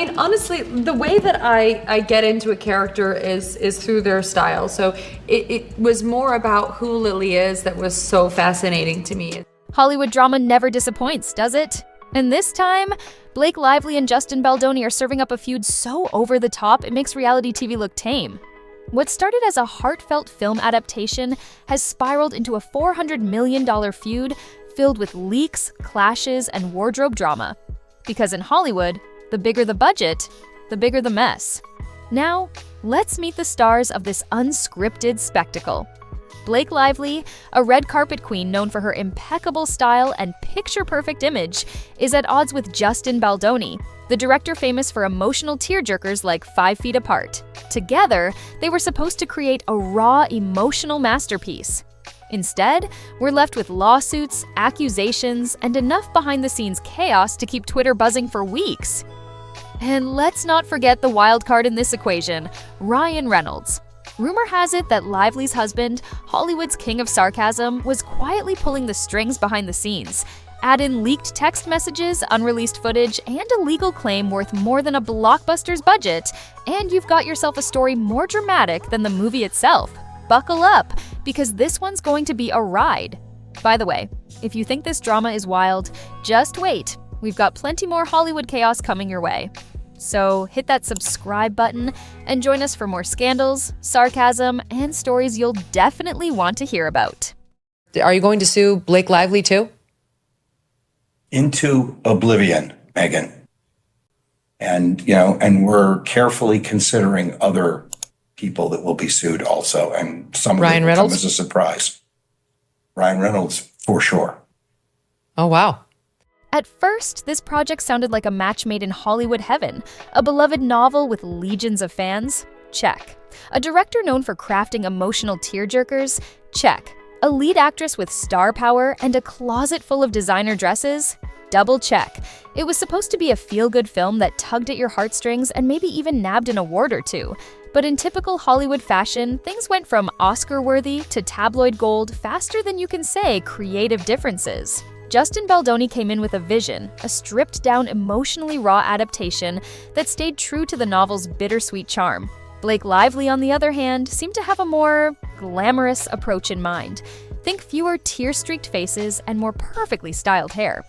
mean, honestly, the way that I get into a character is through their style. So it was more about who Lily is that was so fascinating to me. Hollywood drama never disappoints, does it? And this time, Blake Lively and Justin Baldoni are serving up a feud so over the top it makes reality TV look tame. What started as a heartfelt film adaptation has spiraled into a $400 million feud filled with leaks, clashes, and wardrobe drama. Because in Hollywood, the bigger the budget, the bigger the mess. Now, let's meet the stars of this unscripted spectacle. Blake Lively, a red carpet queen known for her impeccable style and picture-perfect image, is at odds with Justin Baldoni, the director famous for emotional tearjerkers like 5 Feet Apart. Together, they were supposed to create a raw, emotional masterpiece. Instead, we're left with lawsuits, accusations, and enough behind-the-scenes chaos to keep Twitter buzzing for weeks. And let's not forget the wild card in this equation, Ryan Reynolds. Rumor has it that Lively's husband, Hollywood's king of sarcasm, was quietly pulling the strings behind the scenes. Add in leaked text messages, unreleased footage, and a legal claim worth more than a blockbuster's budget, and you've got yourself a story more dramatic than the movie itself. Buckle up, because this one's going to be a ride. By the way, if you think this drama is wild, just wait. We've got plenty more Hollywood chaos coming your way. So hit that subscribe button and join us for more scandals, sarcasm, and stories you'll definitely want to hear about. Are you going to sue Blake Lively too? Into oblivion, Megan. And we're carefully considering other people that will be sued also. And some of Ryan it will come Reynolds? as a surprise. Ryan Reynolds, for sure. Oh, wow. At first, this project sounded like a match made in Hollywood heaven, a beloved novel with legions of fans? Check. A director known for crafting emotional tearjerkers? Check. A lead actress with star power and a closet full of designer dresses? Double check. It was supposed to be a feel-good film that tugged at your heartstrings and maybe even nabbed an award or two. But in typical Hollywood fashion, things went from Oscar-worthy to tabloid gold faster than you can say creative differences. Justin Baldoni came in with a vision, a stripped-down, emotionally raw adaptation that stayed true to the novel's bittersweet charm. Blake Lively, on the other hand, seemed to have a more glamorous approach in mind. Think fewer tear-streaked faces and more perfectly styled hair.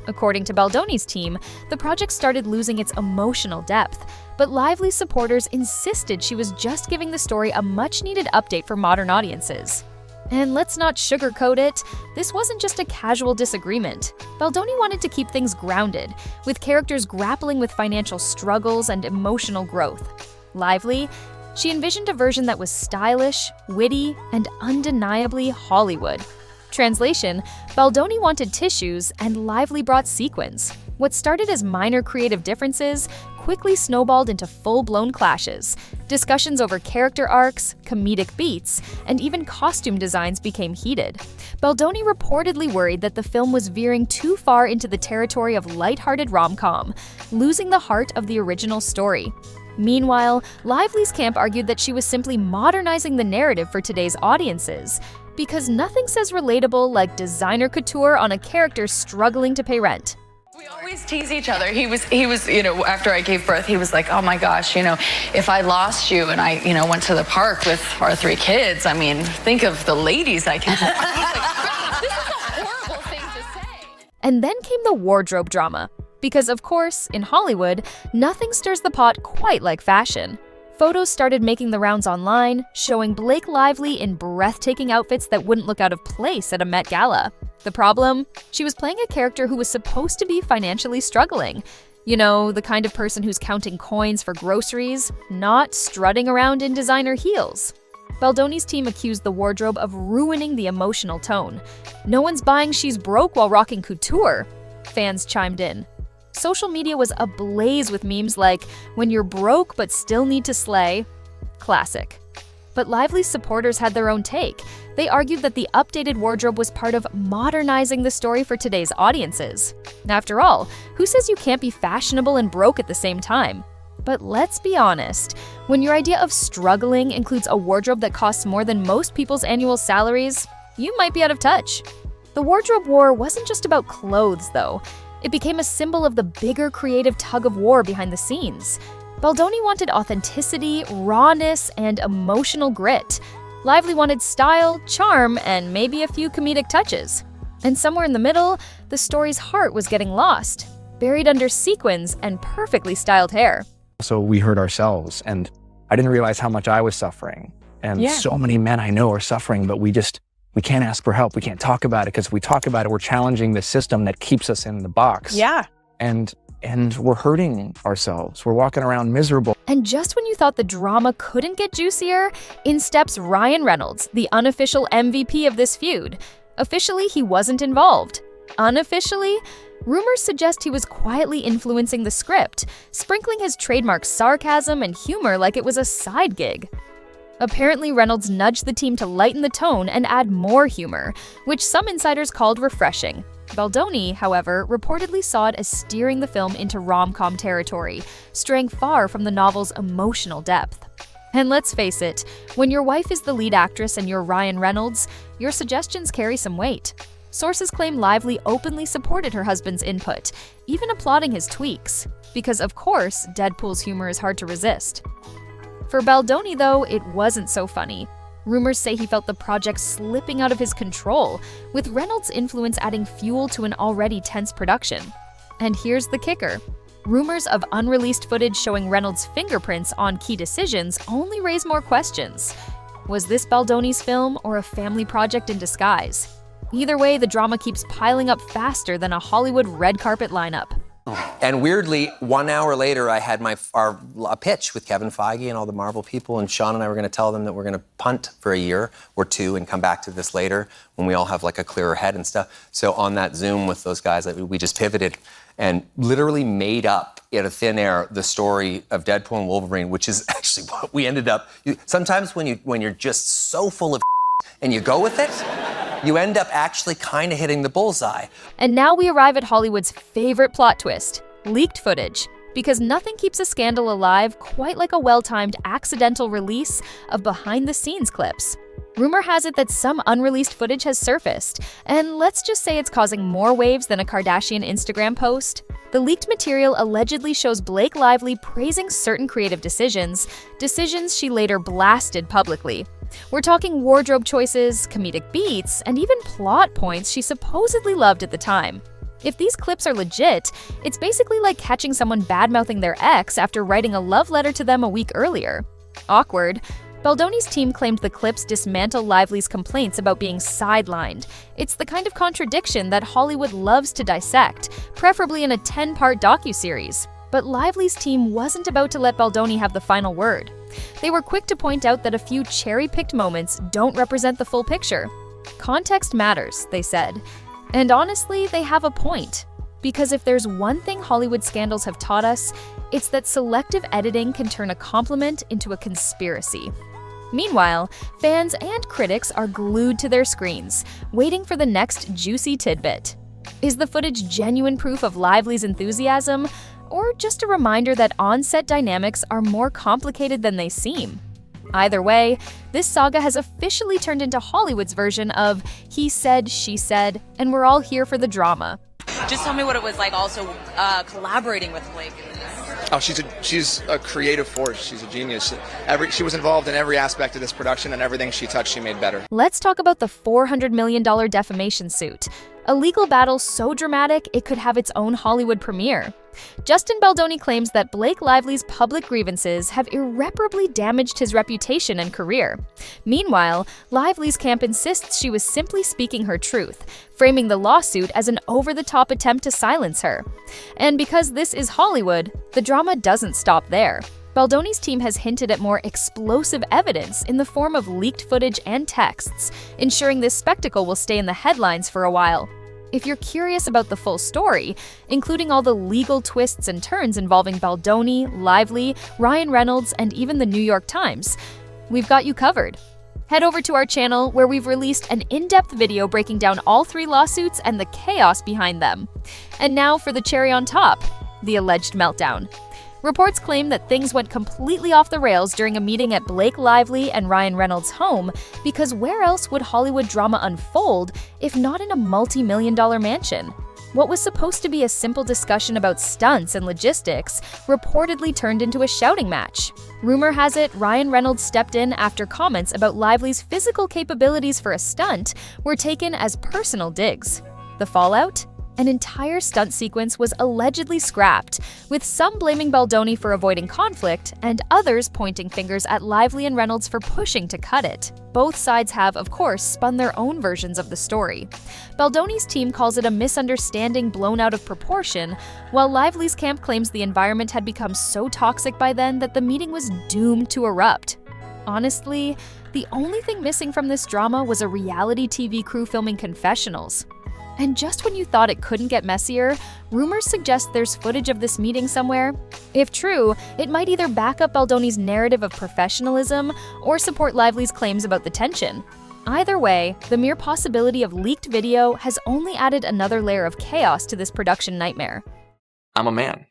According to Baldoni's team, the project started losing its emotional depth, but Lively's supporters insisted she was just giving the story a much-needed update for modern audiences. And let's not sugarcoat it, this wasn't just a casual disagreement. Baldoni wanted to keep things grounded, with characters grappling with financial struggles and emotional growth. Lively, she envisioned a version that was stylish, witty, and undeniably Hollywood. Translation, Baldoni wanted tissues and Lively brought sequins. What started as minor creative differences quickly snowballed into full-blown clashes. Discussions over character arcs, comedic beats, and even costume designs became heated. Baldoni reportedly worried that the film was veering too far into the territory of lighthearted rom-com, losing the heart of the original story. Meanwhile, Lively's camp argued that she was simply modernizing the narrative for today's audiences, because nothing says relatable like designer couture on a character struggling to pay rent. We always tease each other. He was, after I gave birth, he was like, oh my gosh, if I lost you and I, went to the park with our 3 kids, I mean, think of the ladies I can. This is a horrible thing to say. And then came the wardrobe drama. Because of course, in Hollywood, nothing stirs the pot quite like fashion. Photos started making the rounds online, showing Blake Lively in breathtaking outfits that wouldn't look out of place at a Met Gala. The problem? She was playing a character who was supposed to be financially struggling. The kind of person who's counting coins for groceries, not strutting around in designer heels. Baldoni's team accused the wardrobe of ruining the emotional tone. No one's buying she's broke while rocking couture, fans chimed in. Social media was ablaze with memes like, when you're broke but still need to slay. Classic. But Lively's supporters had their own take. They argued that the updated wardrobe was part of modernizing the story for today's audiences. After all, who says you can't be fashionable and broke at the same time? But let's be honest, when your idea of struggling includes a wardrobe that costs more than most people's annual salaries, you might be out of touch. The wardrobe war wasn't just about clothes, though. It became a symbol of the bigger creative tug-of-war behind the scenes. Baldoni wanted authenticity, rawness, and emotional grit. Lively wanted style, charm, and maybe a few comedic touches. And somewhere in the middle, the story's heart was getting lost, buried under sequins and perfectly styled hair. So we hurt ourselves, and I didn't realize how much I was suffering. And so many men I know are suffering, but we can't ask for help. We can't talk about it, because if we talk about it, we're challenging the system that keeps us in the box. Yeah. And we're hurting ourselves. We're walking around miserable. And just when you thought the drama couldn't get juicier, in steps Ryan Reynolds, the unofficial MVP of this feud. Officially, he wasn't involved. Unofficially, rumors suggest he was quietly influencing the script, sprinkling his trademark sarcasm and humor like it was a side gig. Apparently, Reynolds nudged the team to lighten the tone and add more humor, which some insiders called refreshing. Baldoni, however, reportedly saw it as steering the film into rom-com territory, straying far from the novel's emotional depth. And let's face it, when your wife is the lead actress and you're Ryan Reynolds, your suggestions carry some weight. Sources claim Lively openly supported her husband's input, even applauding his tweaks, because of course, Deadpool's humor is hard to resist. For Baldoni, though, it wasn't so funny. Rumors say he felt the project slipping out of his control, with Reynolds' influence adding fuel to an already tense production. And here's the kicker. Rumors of unreleased footage showing Reynolds' fingerprints on key decisions only raise more questions. Was this Baldoni's film or a family project in disguise? Either way, the drama keeps piling up faster than a Hollywood red carpet lineup. And weirdly, 1 hour later, I had a pitch with Kevin Feige and all the Marvel people, and Sean and I were going to tell them that we're going to punt for a year or two and come back to this later when we all have like a clearer head and stuff. So on that Zoom with those guys, we just pivoted and literally made up out of thin air the story of Deadpool and Wolverine, which is actually what we ended up. Sometimes when you're just so full of and you go with it, you end up actually kind of hitting the bullseye. And now we arrive at Hollywood's favorite plot twist, leaked footage. Because nothing keeps a scandal alive quite like a well-timed accidental release of behind-the-scenes clips. Rumor has it that some unreleased footage has surfaced, and let's just say it's causing more waves than a Kardashian Instagram post. The leaked material allegedly shows Blake Lively praising certain creative decisions she later blasted publicly. We're talking wardrobe choices, comedic beats, and even plot points she supposedly loved at the time. If these clips are legit, it's basically like catching someone bad-mouthing their ex after writing a love letter to them a week earlier. Awkward. Baldoni's team claimed the clips dismantle Lively's complaints about being sidelined. It's the kind of contradiction that Hollywood loves to dissect, preferably in a 10-part docuseries. But Lively's team wasn't about to let Baldoni have the final word. They were quick to point out that a few cherry-picked moments don't represent the full picture. Context matters, they said. And honestly, they have a point. Because if there's one thing Hollywood scandals have taught us, it's that selective editing can turn a compliment into a conspiracy. Meanwhile, fans and critics are glued to their screens, waiting for the next juicy tidbit. Is the footage genuine proof of Lively's enthusiasm, or just a reminder that on-set dynamics are more complicated than they seem? Either way, this saga has officially turned into Hollywood's version of he said, she said, and we're all here for the drama. Just tell me what it was like also collaborating with Blake. Oh, she's a creative force. She's a genius. She was involved in every aspect of this production, and everything she touched, she made better. Let's talk about the $400 million defamation suit. A legal battle so dramatic it could have its own Hollywood premiere. Justin Baldoni claims that Blake Lively's public grievances have irreparably damaged his reputation and career. Meanwhile, Lively's camp insists she was simply speaking her truth, framing the lawsuit as an over-the-top attempt to silence her. And because this is Hollywood, the drama doesn't stop there. Baldoni's team has hinted at more explosive evidence in the form of leaked footage and texts, ensuring this spectacle will stay in the headlines for a while. If you're curious about the full story, including all the legal twists and turns involving Baldoni, Lively, Ryan Reynolds, and even the New York Times, we've got you covered. Head over to our channel where we've released an in-depth video breaking down all three lawsuits and the chaos behind them. And now for the cherry on top, the alleged meltdown. Reports claim that things went completely off the rails during a meeting at Blake Lively and Ryan Reynolds' home, because where else would Hollywood drama unfold if not in a multi-million-dollar mansion? What was supposed to be a simple discussion about stunts and logistics reportedly turned into a shouting match. Rumor has it Ryan Reynolds stepped in after comments about Lively's physical capabilities for a stunt were taken as personal digs. The fallout? An entire stunt sequence was allegedly scrapped, with some blaming Baldoni for avoiding conflict and others pointing fingers at Lively and Reynolds for pushing to cut it. Both sides have, of course, spun their own versions of the story. Baldoni's team calls it a misunderstanding blown out of proportion, while Lively's camp claims the environment had become so toxic by then that the meeting was doomed to erupt. Honestly, the only thing missing from this drama was a reality TV crew filming confessionals. And just when you thought it couldn't get messier, rumors suggest there's footage of this meeting somewhere. If true, it might either back up Baldoni's narrative of professionalism or support Lively's claims about the tension. Either way, the mere possibility of leaked video has only added another layer of chaos to this production nightmare. I'm a man,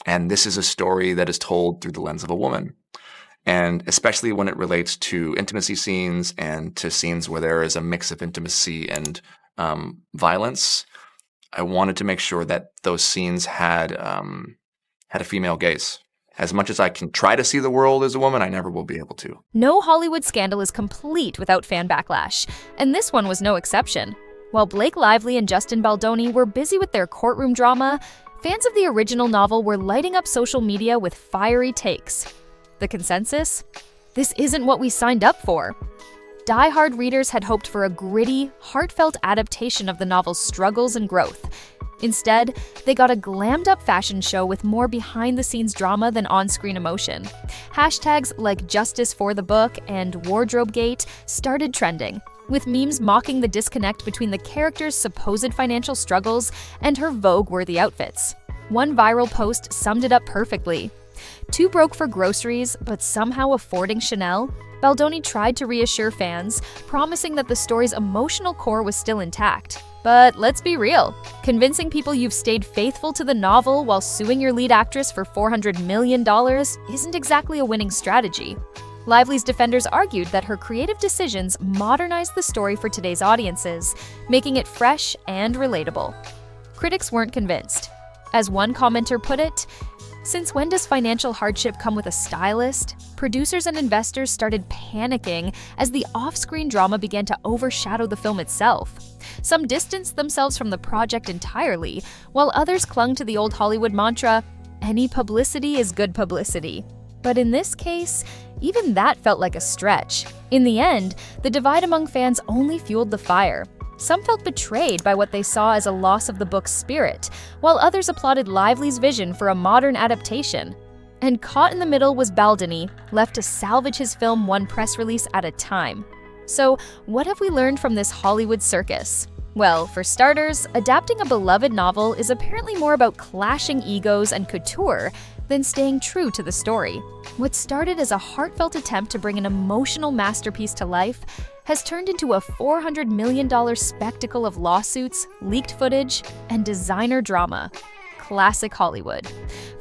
and this is a story that is told through the lens of a woman. And especially when it relates to intimacy scenes and to scenes where there is a mix of intimacy and violence, I wanted to make sure that those scenes had a female gaze. As much as I can try to see the world as a woman, I never will be able to. No Hollywood scandal is complete without fan backlash, and this one was no exception. While Blake Lively and Justin Baldoni were busy with their courtroom drama, fans of the original novel were lighting up social media with fiery takes. The consensus? This isn't what we signed up for. Die-hard readers had hoped for a gritty, heartfelt adaptation of the novel's struggles and growth. Instead, they got a glammed-up fashion show with more behind-the-scenes drama than on-screen emotion. Hashtags like Justice for the Book and Wardrobegate started trending, with memes mocking the disconnect between the character's supposed financial struggles and her Vogue-worthy outfits. One viral post summed it up perfectly. Too broke for groceries, but somehow affording Chanel? Baldoni tried to reassure fans, promising that the story's emotional core was still intact. But let's be real, convincing people you've stayed faithful to the novel while suing your lead actress for $400 million isn't exactly a winning strategy. Lively's defenders argued that her creative decisions modernized the story for today's audiences, making it fresh and relatable. Critics weren't convinced. As one commenter put it, "Since when does financial hardship come with a stylist?" Producers and investors started panicking as the off-screen drama began to overshadow the film itself. Some distanced themselves from the project entirely, while others clung to the old Hollywood mantra, "Any publicity is good publicity." But in this case, even that felt like a stretch. In the end, the divide among fans only fueled the fire. Some felt betrayed by what they saw as a loss of the book's spirit, while others applauded Lively's vision for a modern adaptation. And caught in the middle was Baldoni, left to salvage his film one press release at a time. So, what have we learned from this Hollywood circus? Well, for starters, adapting a beloved novel is apparently more about clashing egos and couture than staying true to the story. What started as a heartfelt attempt to bring an emotional masterpiece to life has turned into a $400 million spectacle of lawsuits, leaked footage, and designer drama. Classic Hollywood.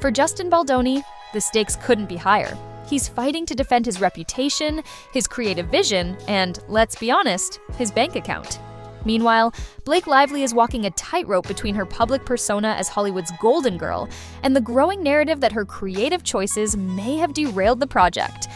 For Justin Baldoni, the stakes couldn't be higher. He's fighting to defend his reputation, his creative vision, and, let's be honest, his bank account. Meanwhile, Blake Lively is walking a tightrope between her public persona as Hollywood's golden girl and the growing narrative that her creative choices may have derailed the project.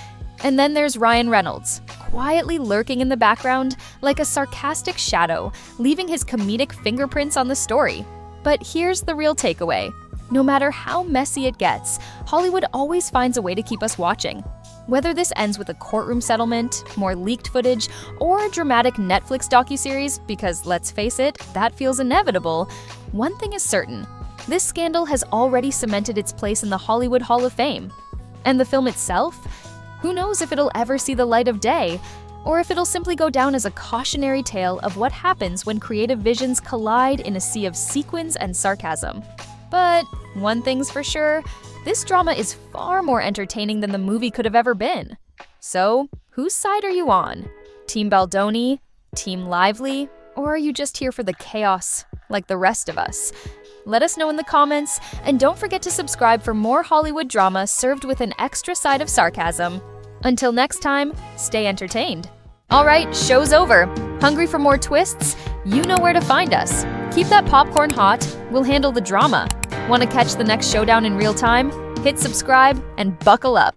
And then there's Ryan Reynolds, quietly lurking in the background like a sarcastic shadow, leaving his comedic fingerprints on the story. But here's the real takeaway. No matter how messy it gets, Hollywood always finds a way to keep us watching. Whether this ends with a courtroom settlement, more leaked footage, or a dramatic Netflix docuseries, because let's face it, that feels inevitable, one thing is certain. This scandal has already cemented its place in the Hollywood Hall of Fame. And the film itself? Who knows if it'll ever see the light of day, or if it'll simply go down as a cautionary tale of what happens when creative visions collide in a sea of sequins and sarcasm. But one thing's for sure, this drama is far more entertaining than the movie could have ever been. So, whose side are you on? Team Baldoni? Team Lively? Or are you just here for the chaos, like the rest of us? Let us know in the comments, and don't forget to subscribe for more Hollywood drama served with an extra side of sarcasm. Until next time, stay entertained. Alright, show's over. Hungry for more twists? You know where to find us. Keep that popcorn hot, we'll handle the drama. Want to catch the next showdown in real time? Hit subscribe and buckle up.